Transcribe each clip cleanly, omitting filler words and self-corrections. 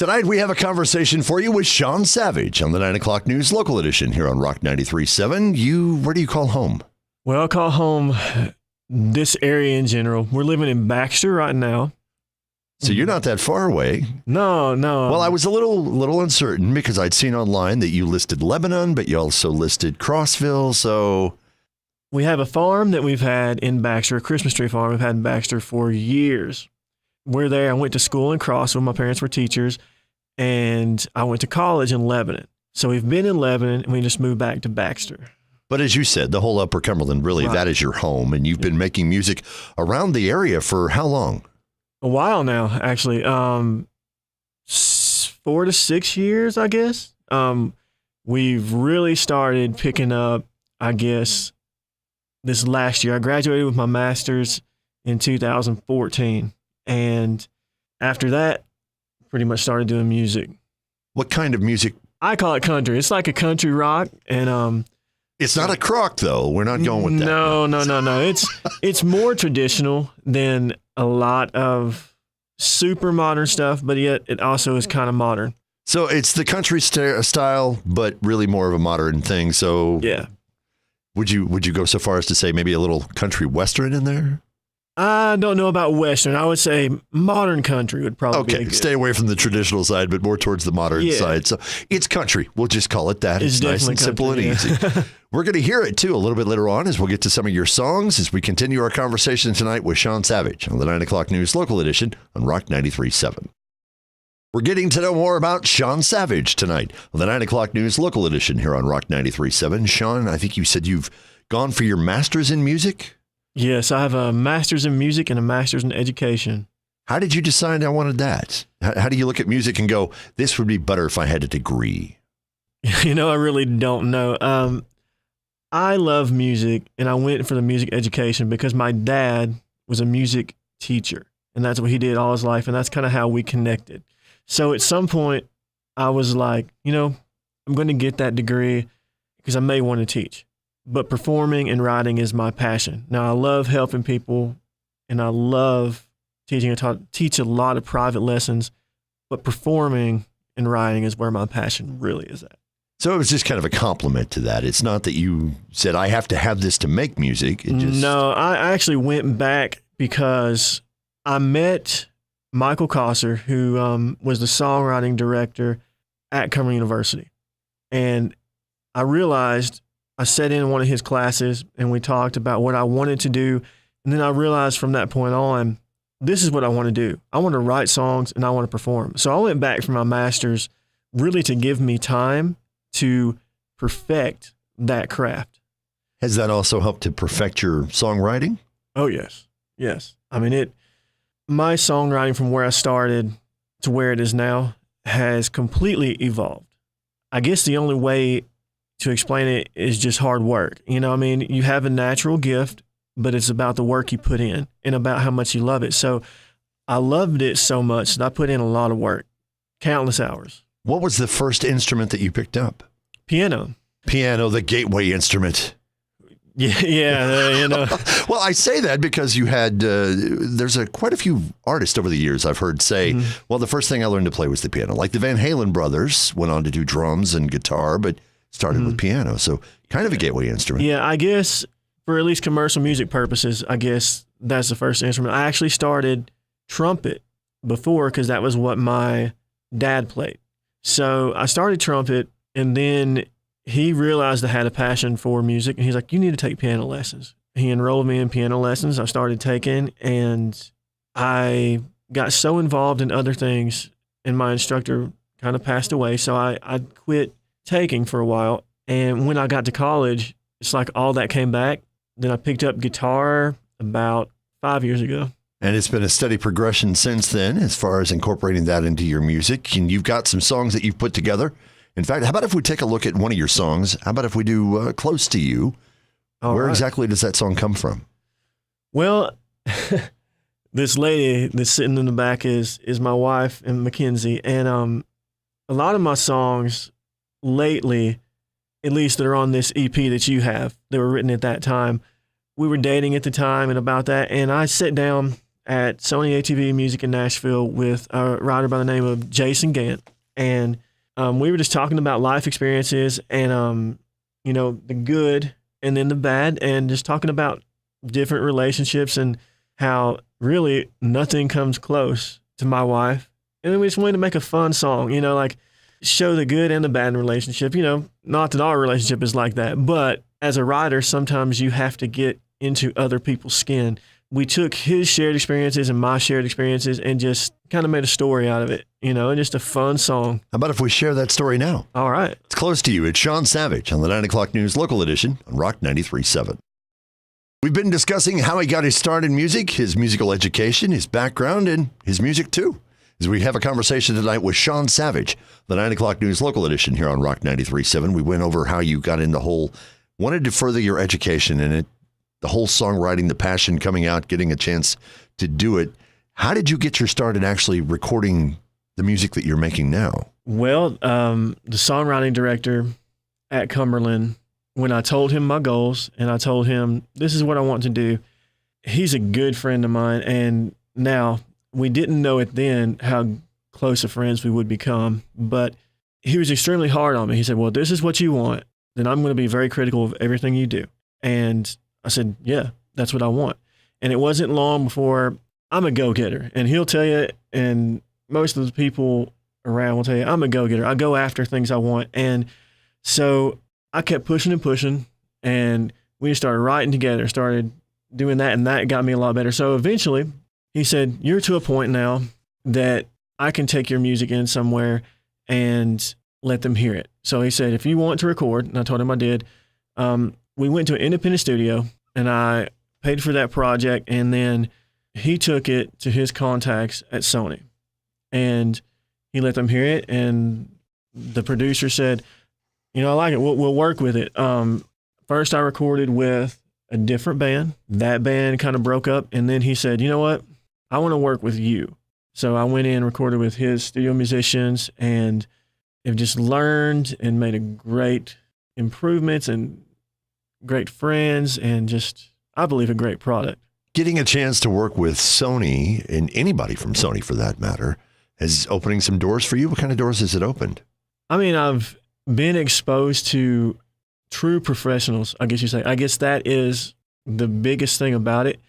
Tonight, we have a conversation for you with Shawn Savage on the 9 o'clock news local edition here on Rock 93.7. Where do you call home? Well, I call home this area in general. We're living in Baxter right now. So you're not that far away. No. Well, I was a little uncertain because I'd seen online that you listed Lebanon, but you also listed Crossville, so... We have a farm that we've had in Baxter, a Christmas tree farm we've had in Baxter for years. We're there. I went to school in Crossville. My parents were teachers, and I went to college in Lebanon. So we've been in Lebanon, and we just moved back to Baxter. But as you said, the whole Upper Cumberland, really, That is your home, and you've been making music around the area for how long? A while now, actually. 4 to 6 years, I guess. We've really started picking up, I guess, this last year. I graduated with my master's in 2014. And after that, pretty much started doing music. What kind of music? I call it country. It's like a country rock. And it's not a crock, though. We're not going with that. No. It's more traditional than a lot of super modern stuff, but yet it also is kind of modern. So it's the country style, but really more of a modern thing. So yeah. Would you go so far as to say maybe a little country western in there? I don't know about western. I would say modern country would probably be good. Stay away from the traditional side, but more towards the modern side. So it's country. We'll just call it that. It's nice and simple and easy. We're going to hear it, too, a little bit later on as we'll get to some of your songs as we continue our conversation tonight with Shawn Savage on the 9 o'clock news local edition on Rock 93.7. We're getting to know more about Shawn Savage tonight on the 9 o'clock news local edition here on Rock 93.7. Shawn, I think you said you've gone for your master's in music? Yes, I have a master's in music and a master's in education. How did you decide I wanted that? How do you look at music and go, this would be better if I had a degree? I really don't know. I love music, and I went for the music education because my dad was a music teacher, and that's what he did all his life, and that's kind of how we connected. So at some point, I was like, I'm going to get that degree because I may want to teach. But performing and writing is my passion. Now, I love helping people, and I love teaching. I teach a lot of private lessons, but performing and writing is where my passion really is at. So it was just kind of a compliment to that. It's not that you said, I have to have this to make music. No, I actually went back because I met Michael Kosser, who was the songwriting director at Cumberland University. And I realized I sat in one of his classes and we talked about what I wanted to do. And then I realized from that point on, this is what I want to do. I want to write songs and I want to perform. So I went back for my master's really to give me time to perfect that craft. Has that also helped to perfect your songwriting? Oh, yes. Yes. I mean, my songwriting from where I started to where it is now has completely evolved. I guess the only way to explain it is just hard work. You have a natural gift, but it's about the work you put in and about how much you love it. So I loved it so much that I put in a lot of work, countless hours. What was the first instrument that you picked up? Piano. Piano, the gateway instrument. Yeah. Well, I say that because you had, there's quite a few artists over the years I've heard say, well, the first thing I learned to play was the piano. Like the Van Halen brothers went on to do drums and guitar, but started with piano. So kind of a gateway instrument. Yeah, I guess for at least commercial music purposes, I guess that's the first instrument. I actually started trumpet before because that was what my dad played. So I started trumpet, and then he realized I had a passion for music, and he's like, you need to take piano lessons. He enrolled me in piano lessons. I started taking, and I got so involved in other things, and my instructor kind of passed away, so I quit taking for a while. And when I got to college, it's like all that came back. Then I picked up guitar about 5 years ago. And it's been a steady progression since then as far as incorporating that into your music. And you've got some songs that you've put together. In fact, how about if we take a look at one of your songs? How about if we do Close to You? Where exactly does that song come from? Well, this lady that's sitting in the back is my wife, and Mackenzie. And a lot of my songs lately, at least that are on this EP that you have, that were written at that time, we were dating at the time and about that. And I sat down at Sony ATV Music in Nashville with a writer by the name of Jason Gant. And we were just talking about life experiences and, the good and then the bad, and just talking about different relationships and how really nothing comes close to my wife. And then we just wanted to make a fun song, like show the good and the bad in a relationship. Not that our relationship is like that, but as a writer, sometimes you have to get into other people's skin. We took his shared experiences and my shared experiences and just kind of made a story out of it, and just a fun song. How about if we share that story now? All right. It's close to you. It's Shawn Savage on the 9 o'clock news local edition on Rock 93.7. We've been discussing how he got his start in music, his musical education, his background, and his music too. As we have a conversation tonight with Shawn Savage, the 9 o'clock news local edition here on Rock 93.7. We went over how you got in wanted to further your education in it, the whole songwriting, the passion coming out, getting a chance to do it. How did you get your start in actually recording the music that you're making now? Well, the songwriting director at Cumberland, when I told him my goals and I told him this is what I want to do, he's a good friend of mine. And now we didn't know it then how close of friends we would become, but he was extremely hard on me. He said, well, this is what you want, then I'm going to be very critical of everything you do. And I said, yeah, that's what I want. And it wasn't long before I'm a go-getter. And he'll tell you, and most of the people around will tell you, I'm a go-getter. I go after things I want. And so I kept pushing and pushing, and we just started writing together, started doing that, and that got me a lot better. So eventually he said, you're to a point now that I can take your music in somewhere and let them hear it. So he said, if you want to record, and I told him I did, we went to an independent studio, and I paid for that project, and then he took it to his contacts at Sony, and he let them hear it, and the producer said, I like it, we'll work with it. First I recorded with a different band. That band kind of broke up, and then he said, you know what, I want to work with you. So I went in and recorded with his studio musicians, and have just learned and made a great improvements and great friends, and just, I believe, a great product. Getting a chance to work with Sony, and anybody from Sony for that matter, is opening some doors for you. What kind of doors has it opened? I mean, I've been exposed to true professionals, I guess you say. I guess that is the biggest thing about it.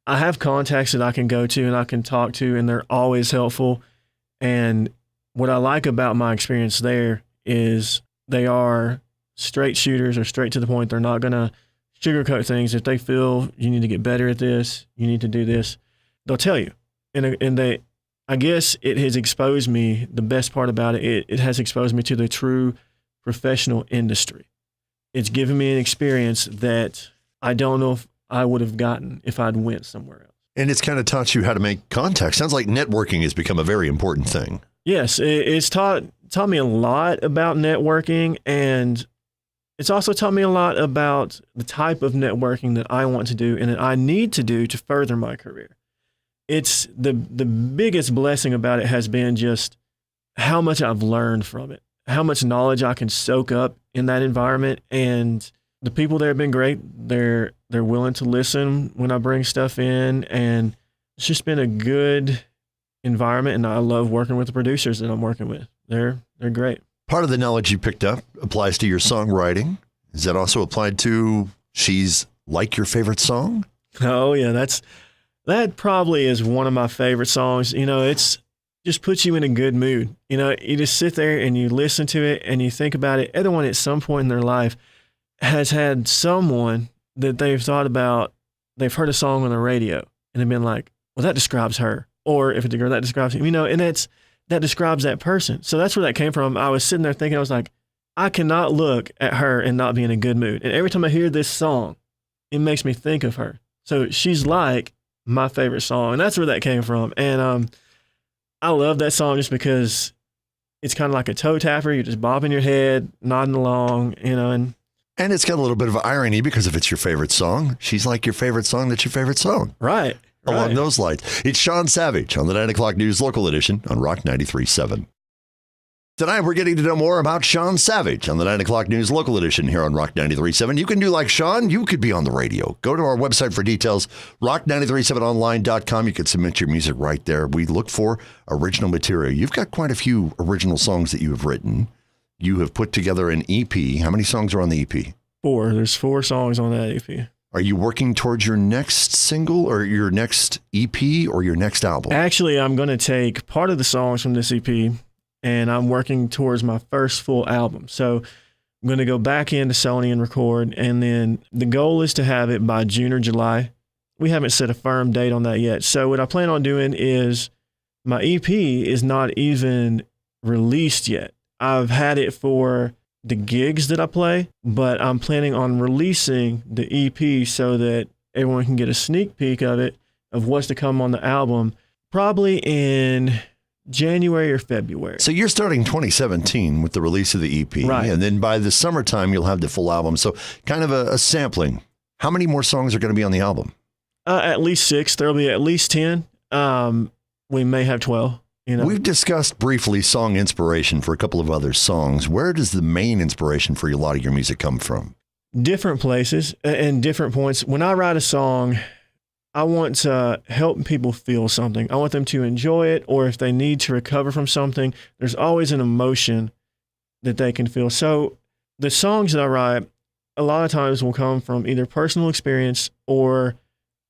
I have contacts that I can go to and I can talk to, and they're always helpful. And what I like about my experience there is they are straight shooters or straight to the point. They're not going to sugarcoat things. If they feel you need to get better at this, you need to do this, they'll tell you. And I guess it has exposed me, the best part about it, it has exposed me to the true professional industry. It's given me an experience that I don't know if I would have gotten if I'd went somewhere else. And it's kind of taught you how to make contacts. Sounds like networking has become a very important thing. Yes, it's taught me a lot about networking, and it's also taught me a lot about the type of networking that I want to do and that I need to do to further my career. It's the biggest blessing about it has been just how much I've learned from it, how much knowledge I can soak up in that environment. And the people there have been great. They're willing to listen when I bring stuff in, and it's just been a good environment. And I love working with the producers that I'm working with. They're great. Part of the knowledge you picked up applies to your songwriting. Is that also applied to She's Like Your Favorite Song? Oh yeah, that probably is one of my favorite songs. It's just puts you in a good mood. You just sit there and you listen to it and you think about it. Everyone at some point in their life has had someone that they've thought about, they've heard a song on the radio and they've been like, well, that describes her. Or if it's a girl, that describes him, and that describes that person. So that's where that came from. I was sitting there thinking, I was like, I cannot look at her and not be in a good mood. And every time I hear this song, it makes me think of her. So She's Like my favorite song. And that's where that came from. And I love that song just because it's kind of like a toe tapper. You're just bobbing your head, nodding along, and it's got a little bit of irony because if it's your favorite song, she's like your favorite song, that's your favorite song. Right. Along those lines. It's Shawn Savage on the 9 o'clock news local edition on Rock 93.7. Tonight, we're getting to know more about Shawn Savage on the 9 o'clock news local edition here on Rock 93.7. You can do like Shawn. You could be on the radio. Go to our website for details, rock937online.com. You can submit your music right there. We look for original material. You've got quite a few original songs that you have written. You have put together an EP. How many songs are on the EP? 4. There's 4 songs on that EP. Are you working towards your next single or your next EP or your next album? Actually, I'm going to take part of the songs from this EP, and I'm working towards my first full album. So I'm going to go back into Sony and record, and then the goal is to have it by June or July. We haven't set a firm date on that yet. So what I plan on doing is my EP is not even released yet. I've had it for the gigs that I play, but I'm planning on releasing the EP so that everyone can get a sneak peek of it, of what's to come on the album, probably in January or February. So you're starting 2017 with the release of the EP, right? And then by the summertime, you'll have the full album. So kind of a sampling. How many more songs are going to be on the album? At least 6. There'll be at least 10. We may have 12. You know, we've discussed briefly song inspiration for a couple of other songs. Where does the main inspiration for a lot of your music come from? Different places and different points. When I write a song, I want to help people feel something. I want them to enjoy it, or if they need to recover from something, there's always an emotion that they can feel. So the songs that I write, a lot of times will come from either personal experience or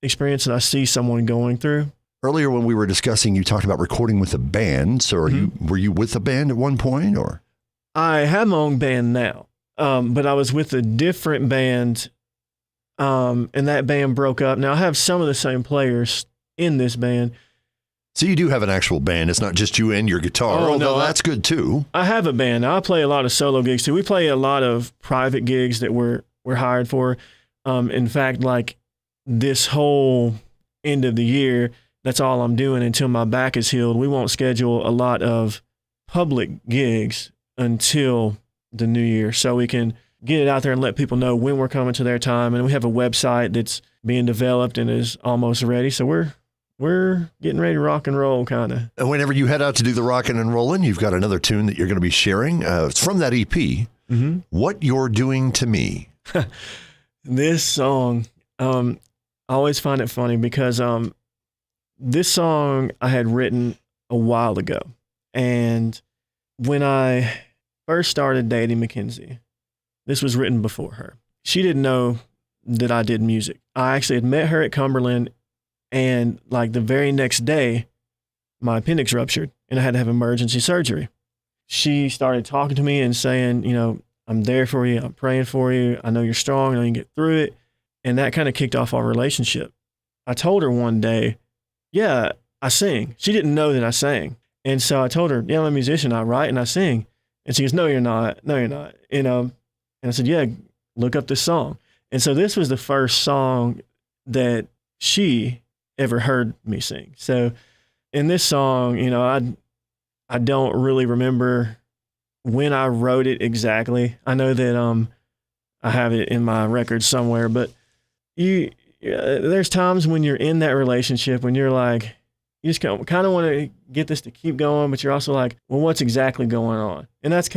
experience that I see someone going through. Earlier when we were discussing, you talked about recording with a band. So were you with a band at one point, or? I have my own band now, but I was with a different band. And that band broke up. Now I have some of the same players in this band. So you do have an actual band. It's not just you and your guitar. Oh, no, that's good too. I have a band. Now I play a lot of solo gigs too. We play a lot of private gigs that we're hired for. In fact, like this whole end of the year, that's all I'm doing until my back is healed. We won't schedule a lot of public gigs until the new year, so we can get it out there and let people know when we're coming to their time. And we have a website that's being developed and is almost ready. So we're getting ready to rock and roll, kind of. And whenever you head out to do the rocking and rolling, you've got another tune that you're going to be sharing. It's from that EP. Mm-hmm. What You're Doing to Me. This song, I always find it funny because this song I had written a while ago. And when I first started dating Mackenzie, this was written before her. She didn't know that I did music. I actually had met her at Cumberland, and like the very next day, my appendix ruptured and I had to have emergency surgery. She started talking to me and saying, you know, I'm there for you. I'm praying for you. I know you're strong. I know you can get through it. And that kind of kicked off our relationship. I told her one day, yeah, I sing. She didn't know that I sang. And so I told her, yeah, I'm a musician. I write and I sing. And she goes, no, you're not. No, you're not. You know. And I said, yeah, look up this song. And so this was the first song that she ever heard me sing. So in this song, you know, I don't really remember when I wrote it exactly. I know that I have it in my records somewhere, but there's times when you're in that relationship when you're like, you just kind of want to get this to keep going, but you're also like, well, what's exactly going on? And that's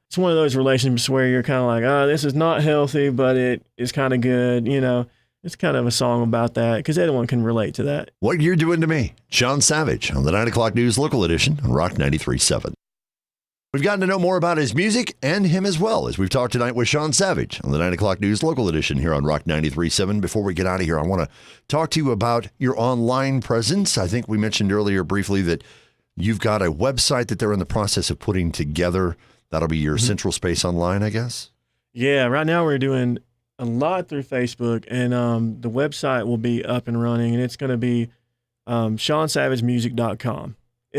it's one of those relationships where you're kind of like, oh, this is not healthy, but it is kind of good. You know, it's kind of a song about that because everyone can relate to that. What You're Doing to Me, Shawn Savage on the 9 o'clock news local edition on Rock 93.7. We've gotten to know more about his music and him as well as we've talked tonight with Shawn Savage on the 9 o'clock news local edition here on Rock 93.7. Before we get out of here, I want to talk to you about your online presence. I think we mentioned earlier briefly that you've got a website that they're in the process of putting together. That'll be your central space online, I guess? Yeah, right now we're doing a lot through Facebook, and the website will be up and running, and it's going to be ShawnSavageMusic.com.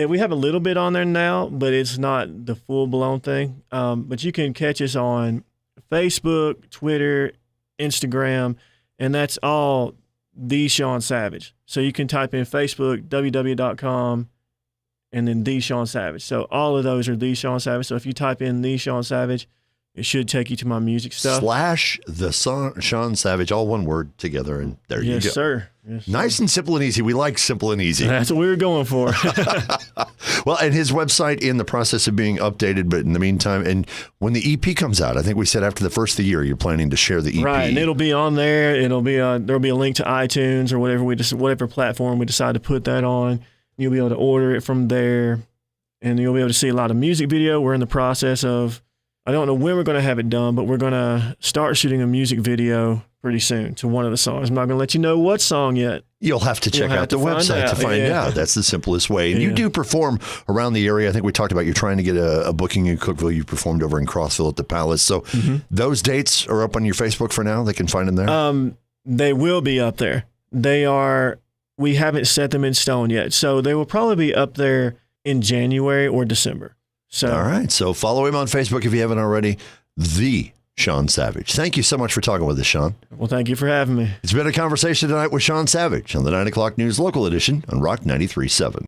We have a little bit on there now, but it's not the full-blown thing. But you can catch us on Facebook, Twitter, Instagram, and that's all The Shawn Savage. So you can type in Facebook, www.com, and then The Shawn Savage. So all of those are The Shawn Savage. So if you type in The Shawn Savage, It should take you to my music stuff. / the song Shawn Savage, all one word together, and there you go. Yes, sir. Yes, nice and simple and easy. We like simple and easy. That's what we were going for. Well, and his website in the process of being updated, but in the meantime, and when the EP comes out, I think we said after the first of the year, you're planning to share the EP. Right, and it'll be on there. It'll be there'll be a link to iTunes or whatever platform we decide to put that on. You'll be able to order it from there, and you'll be able to see a lot of music video. We're in the process of, I don't know when we're going to have it done, but we're going to start shooting a music video pretty soon to one of the songs. I'm not going to let you know what song yet. You'll have to check out the website to find out. That's the simplest way. And you do perform around the area. I think we talked about you're trying to get a booking in Cookeville. You performed over in Crossville at the Palace. So those dates are up on your Facebook for now. They can find them there? They will be up there. They are. We haven't set them in stone yet. So they will probably be up there in January or December. So, all right. So follow him on Facebook if you haven't already. The Shawn Savage. Thank you so much for talking with us, Shawn. Well, thank you for having me. It's been a conversation tonight with Shawn Savage on the 9 o'clock news local edition on Rock 93.7.